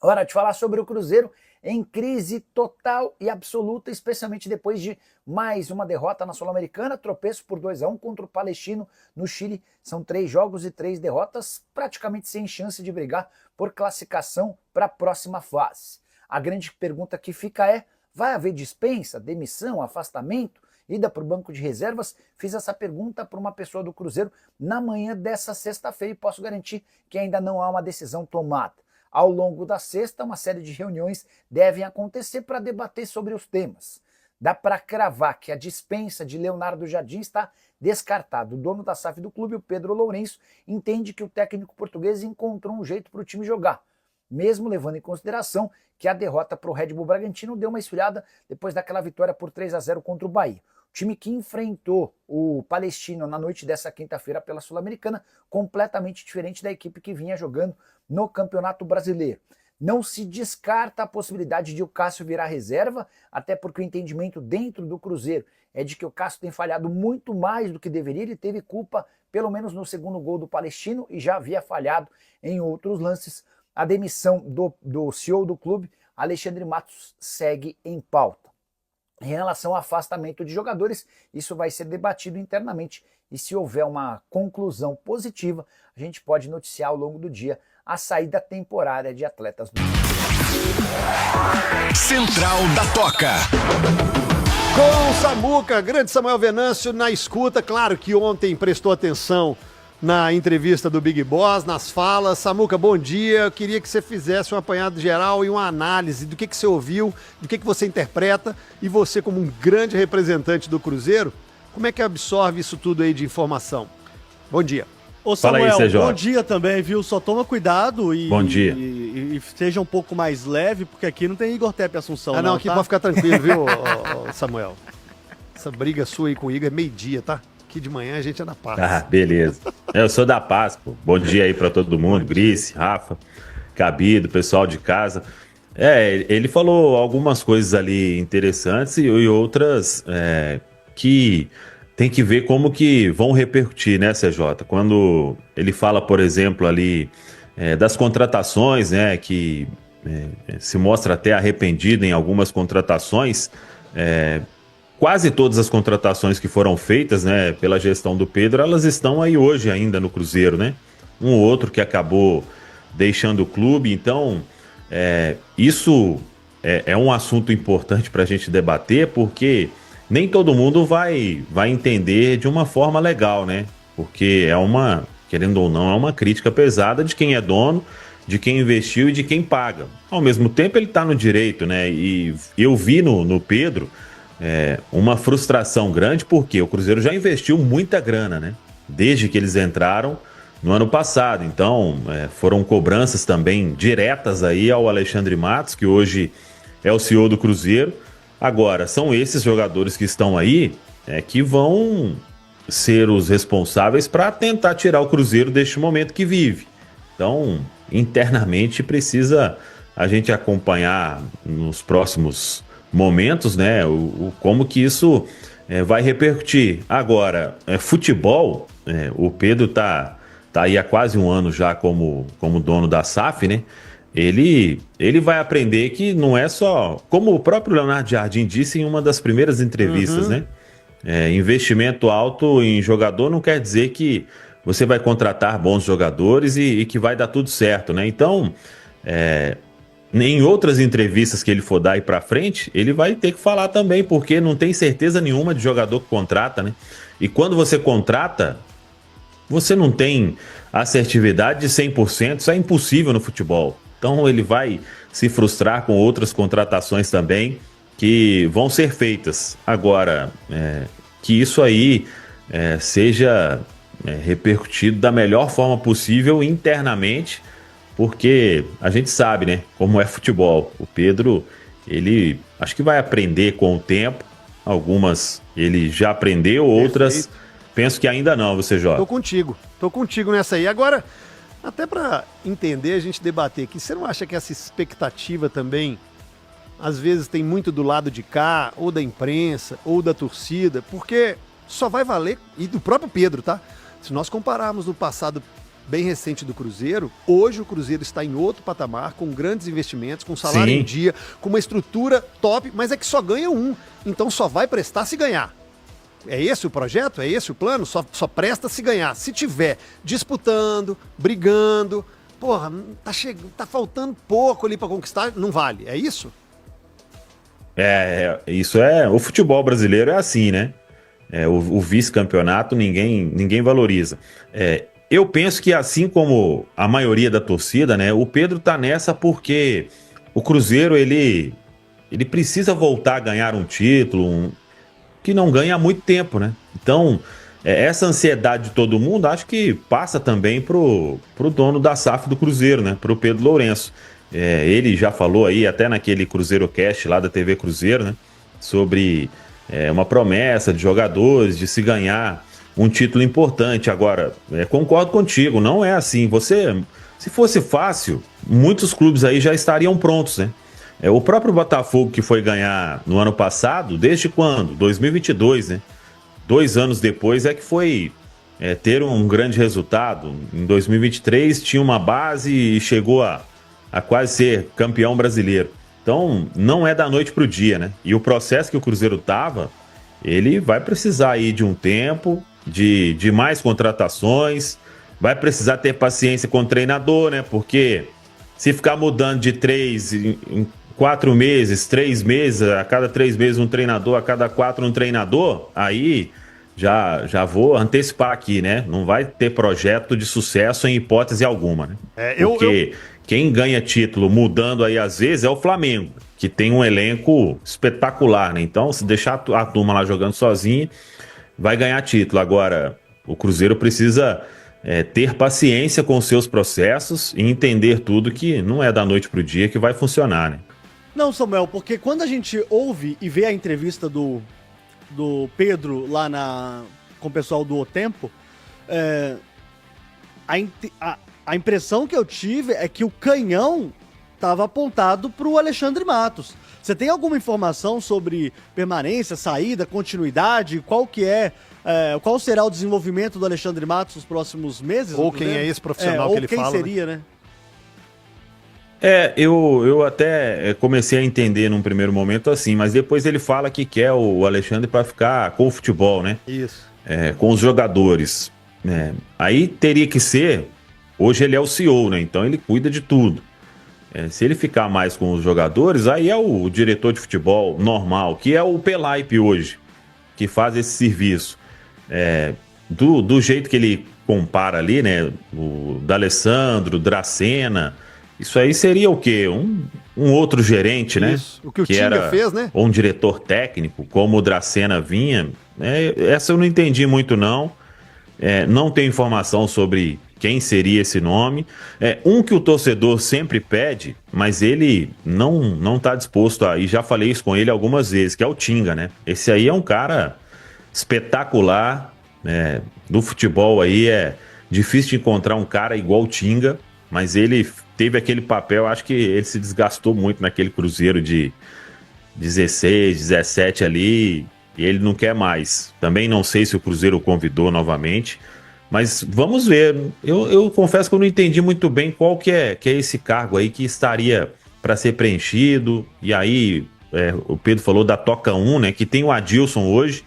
Hora de falar sobre o Cruzeiro em crise total e absoluta, especialmente depois de mais uma derrota na Sul-Americana, tropeço por 2-1 contra o Palestino no Chile. São 3 jogos e 3 derrotas, praticamente sem chance de brigar por classificação para a próxima fase. A grande pergunta que fica é: vai haver dispensa, demissão, afastamento, ida para o banco de reservas? Fiz essa pergunta para uma pessoa do Cruzeiro na manhã dessa sexta-feira e posso garantir que ainda não há uma decisão tomada. Ao longo da sexta, uma série de reuniões devem acontecer para debater sobre os temas. Dá para cravar que a dispensa de Leonardo Jardim está descartada. O dono da SAF do clube, o Pedro Lourenço, entende que o técnico português encontrou um jeito para o time jogar, mesmo levando em consideração que a derrota para o Red Bull Bragantino deu uma esfriada depois daquela vitória por 3-0 contra o Bahia. O time que enfrentou o Palestino na noite dessa quinta-feira pela Sul-Americana, completamente diferente da equipe que vinha jogando no Campeonato Brasileiro. Não se descarta a possibilidade de o Cássio virar reserva, até porque o entendimento dentro do Cruzeiro é de que o Cássio tem falhado muito mais do que deveria. Ele teve culpa, pelo menos no segundo gol do Palestino, e já havia falhado em outros lances. A demissão do CEO do clube, Alexandre Matos, segue em pauta. Em relação ao afastamento de jogadores, isso vai ser debatido internamente e se houver uma conclusão positiva, a gente pode noticiar ao longo do dia a saída temporária de atletas do Central da Toca. Com o Samuca, grande Samuel Venâncio na escuta. Claro que ontem prestou atenção na entrevista do Big Boss, nas falas. Samuca, bom dia. Eu queria que você fizesse um apanhado geral e uma análise do que você ouviu, do que você interpreta, e você, como um grande representante do Cruzeiro, como é que absorve isso tudo aí de informação? Bom dia. Ô Samuel, aí, bom dia também, viu? Só toma cuidado bom dia. E seja um pouco mais leve, porque aqui não tem Igor Tepe Assunção. Não, aqui tá? pode ficar tranquilo, viu, Samuel? Essa briga sua aí com o Igor é meio-dia, tá? Aqui de manhã a gente é da paz. Ah, beleza. Eu sou da paz, pô. Bom dia aí pra todo mundo, Brice, Rafa, Cabido, pessoal de casa. Ele falou algumas coisas ali interessantes e outras que tem que ver como que vão repercutir, né, CJ? Quando ele fala, por exemplo, ali das contratações, né, que se mostra até arrependido em algumas contratações, quase todas as contratações que foram feitas, né, pela gestão do Pedro, elas estão aí hoje ainda no Cruzeiro, né? Um ou outro que acabou deixando o clube, então isso é um assunto importante para a gente debater, porque nem todo mundo vai entender de uma forma legal, né? Porque querendo ou não, é uma crítica pesada de quem é dono, de quem investiu e de quem paga. Ao mesmo tempo, ele está no direito, né? E eu vi no Pedro uma frustração grande, porque o Cruzeiro já investiu muita grana, né? Desde que eles entraram no ano passado. Então, foram cobranças também diretas aí ao Alexandre Matos, que hoje é o CEO do Cruzeiro. Agora, são esses jogadores que estão aí que vão ser os responsáveis para tentar tirar o Cruzeiro deste momento que vive. Então, internamente, precisa a gente acompanhar nos próximos momentos, né, como que isso vai repercutir. Agora, futebol, o Pedro tá aí há quase um ano já como dono da SAF, né? Ele vai aprender que não é só, como o próprio Leonardo Jardim disse em uma das primeiras entrevistas, né? Investimento alto em jogador não quer dizer que você vai contratar bons jogadores e que vai dar tudo certo, né? Então, em outras entrevistas que ele for dar aí pra frente, ele vai ter que falar também, porque não tem certeza nenhuma de jogador que contrata, né? E quando você contrata, você não tem assertividade de 100%, isso é impossível no futebol. Então ele vai se frustrar com outras contratações também que vão ser feitas. Agora, que isso aí seja repercutido da melhor forma possível internamente, porque a gente sabe, né, como é futebol. O Pedro, ele acho que vai aprender com o tempo. Algumas ele já aprendeu, outras penso que ainda não, você joga. Tô contigo nessa aí. Agora, até para entender, a gente debater aqui, você não acha que essa expectativa também, às vezes, tem muito do lado de cá, ou da imprensa, ou da torcida, porque só vai valer, e do próprio Pedro, tá? Se nós compararmos no passado bem recente do Cruzeiro, hoje o Cruzeiro está em outro patamar, com grandes investimentos, com salário Sim. em dia, com uma estrutura top, mas é que só ganha um. Então só vai prestar se ganhar. É esse o projeto? É esse o plano? Só presta se ganhar. Se tiver disputando, brigando, porra, tá faltando pouco ali para conquistar, não vale. É isso? Isso é. O futebol brasileiro é assim, né? O vice-campeonato ninguém valoriza. Eu penso que, assim como a maioria da torcida, né? O Pedro tá nessa porque o Cruzeiro ele precisa voltar a ganhar um título, que não ganha há muito tempo, né? Então, essa ansiedade de todo mundo, acho que passa também pro dono da SAF do Cruzeiro, né? Pro Pedro Lourenço. Ele já falou aí, até naquele Cruzeiro Cast lá da TV Cruzeiro, né? Sobre uma promessa de jogadores, de se ganhar um título importante. Agora, concordo contigo, não é assim. Se fosse fácil, muitos clubes aí já estariam prontos, né? O próprio Botafogo, que foi ganhar no ano passado, desde quando? 2022, né? 2 anos depois é que foi ter um grande resultado. Em 2023 tinha uma base e chegou a quase ser campeão brasileiro. Então, não é da noite para o dia, né? E o processo que o Cruzeiro tava, ele vai precisar aí de um tempo, de mais contratações, vai precisar ter paciência com o treinador, né? Porque se ficar mudando de 3 em 4 meses, 3 meses, a cada 3 meses um treinador, a cada 4 um treinador, aí já vou antecipar aqui, né? Não vai ter projeto de sucesso em hipótese alguma, né? Porque quem ganha título mudando aí às vezes é o Flamengo, que tem um elenco espetacular, né? Então, se deixar a turma lá jogando sozinha, vai ganhar título. Agora, o Cruzeiro precisa ter paciência com os seus processos e entender tudo, que não é da noite pro dia que vai funcionar, né? Não, Samuel, porque quando a gente ouve e vê a entrevista do Pedro lá com o pessoal do O Tempo, a impressão que eu tive é que o canhão estava apontado para o Alexandre Matos. Você tem alguma informação sobre permanência, saída, continuidade? Qual será o desenvolvimento do Alexandre Matos nos próximos meses? Ou quem é esse profissional que ele fala? Ou quem seria, né? Eu até comecei a entender num primeiro momento assim, mas depois ele fala que quer o Alexandre para ficar com o futebol, né? Isso. Com os jogadores. Aí teria que ser. Hoje ele é o CEO, né? Então ele cuida de tudo. Se ele ficar mais com os jogadores, aí é o diretor de futebol normal, que é o Pelaipe hoje, que faz esse serviço. Do jeito que ele compara ali, né? O D'Alessandro, Dracena. Isso aí seria o quê? Um outro gerente, né? Isso. O que o Tinga fez, né? Ou um diretor técnico, como o Dracena vinha. Essa eu não entendi muito, não. Não tenho informação sobre quem seria esse nome. Que o torcedor sempre pede, mas ele não está disposto a... E já falei isso com ele algumas vezes, que é o Tinga, né? Esse aí é um cara espetacular, do futebol aí. É difícil de encontrar um cara igual o Tinga, mas ele teve aquele papel, acho que ele se desgastou muito naquele Cruzeiro de 16, 17 ali, e ele não quer mais. Também não sei se o Cruzeiro o convidou novamente, mas vamos ver. Eu confesso que eu não entendi muito bem qual que é esse cargo aí que estaria para ser preenchido. E aí, o Pedro falou da Toca 1, né, que tem o Adilson hoje.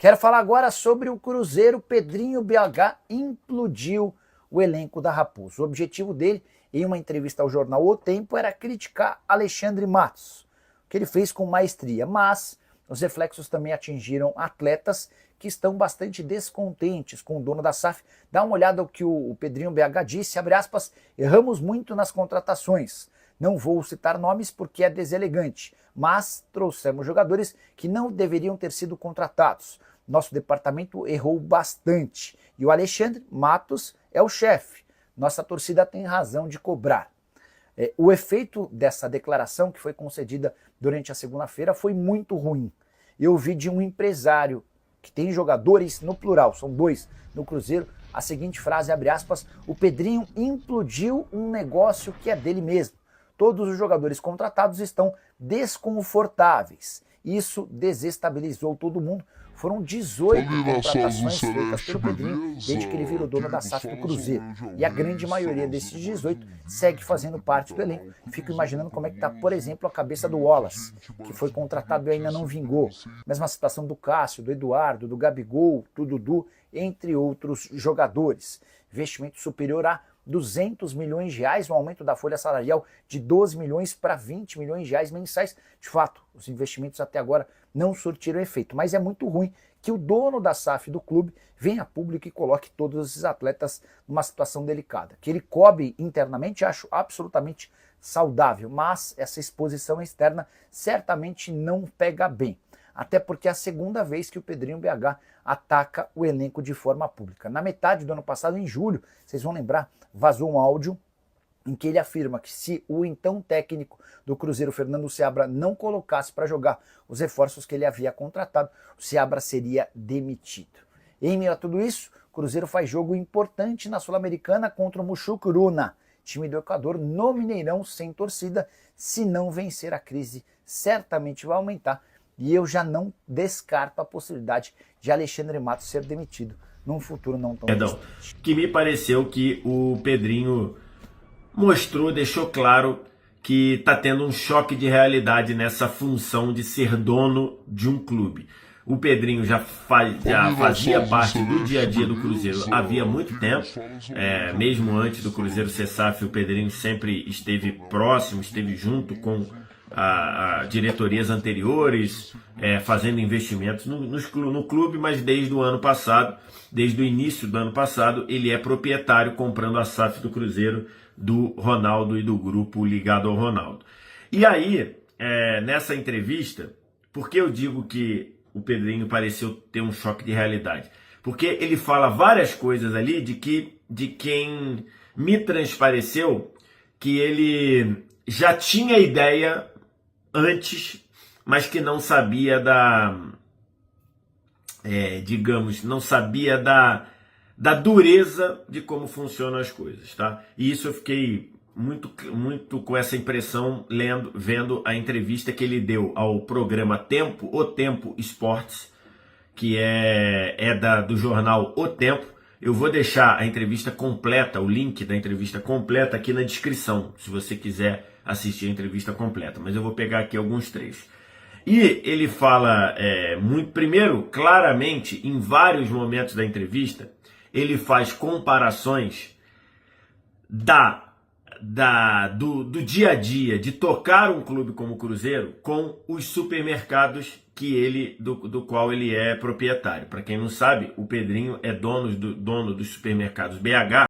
Quero falar agora sobre o Cruzeiro. Pedrinho BH implodiu o elenco da Raposa. O objetivo dele, em uma entrevista ao jornal O Tempo, era criticar Alexandre Matos, que ele fez com maestria, mas os reflexos também atingiram atletas que estão bastante descontentes com o dono da SAF. Dá uma olhada no que o Pedrinho BH disse, abre aspas: erramos muito nas contratações. Não vou citar nomes porque é deselegante, mas trouxemos jogadores que não deveriam ter sido contratados. Nosso departamento errou bastante e o Alexandre Matos é o chefe. Nossa torcida tem razão de cobrar. O efeito dessa declaração, que foi concedida durante a segunda-feira, foi muito ruim. Eu vi de um empresário que tem jogadores no plural, são 2 no Cruzeiro, a seguinte frase, abre aspas: o Pedrinho implodiu um negócio que é dele mesmo. Todos os jogadores contratados estão desconfortáveis Isso desestabilizou todo mundo. Foram 18 contratações feitas pelo Pedrinho desde que ele virou dono da SAF do Cruzeiro. E a grande maioria desses 18 segue fazendo parte do elenco. Fico imaginando como é que está, por exemplo, a cabeça do Wallace, que foi contratado e ainda não vingou. Mesma situação do Cássio, do Eduardo, do Gabigol, do Dudu, entre outros jogadores. Investimento superior a 200 milhões de reais, um aumento da folha salarial de 12 milhões para 20 milhões de reais mensais. De fato, os investimentos até agora não surtiram efeito, mas é muito ruim que o dono da SAF do clube venha a público e coloque todos esses atletas numa situação delicada. Que ele cobre internamente, acho absolutamente saudável, mas essa exposição externa certamente não pega bem. Até porque é a segunda vez que o Pedrinho BH ataca o elenco de forma pública. Na metade do ano passado, em julho, vocês vão lembrar, vazou um áudio em que ele afirma que se o então técnico do Cruzeiro, Fernando Seabra, não colocasse para jogar os reforços que ele havia contratado, o Seabra seria demitido. Em meio a tudo isso, o Cruzeiro faz jogo importante na Sul-Americana contra o Muxucruna, time do Equador, no Mineirão, sem torcida. Se não vencer, a crise certamente vai aumentar. E eu já não descarto a possibilidade de Alexandre Matos ser demitido num futuro não tão distante. Que me pareceu que o Pedrinho mostrou, deixou claro que está tendo um choque de realidade nessa função de ser dono de um clube. O Pedrinho já fazia parte do dia a dia do Cruzeiro havia muito tempo, mesmo antes do Cruzeiro ser SAF, o Pedrinho sempre esteve próximo, esteve junto com a diretorias anteriores, fazendo investimentos no clube, mas desde o ano passado, desde o início do ano passado, ele é proprietário, comprando a SAF do Cruzeiro, do Ronaldo e do grupo ligado ao Ronaldo. E aí, nessa entrevista, por que eu digo que o Pedrinho pareceu ter um choque de realidade? Porque ele fala várias coisas ali de quem me transpareceu que ele já tinha ideia antes, mas que não sabia não sabia da dureza de como funcionam as coisas, tá? E isso eu fiquei muito com essa impressão vendo a entrevista que ele deu ao programa O Tempo Esportes, que do jornal O Tempo. Eu vou deixar a entrevista completa, o link da entrevista completa aqui na descrição, se você quiser assistir a entrevista completa, mas eu vou pegar aqui alguns trechos. E ele fala primeiro, claramente, em vários momentos da entrevista, ele faz comparações do dia a dia de tocar um clube como o Cruzeiro com os supermercados do qual ele é proprietário. Para quem não sabe, o Pedrinho é dono dos supermercados BH,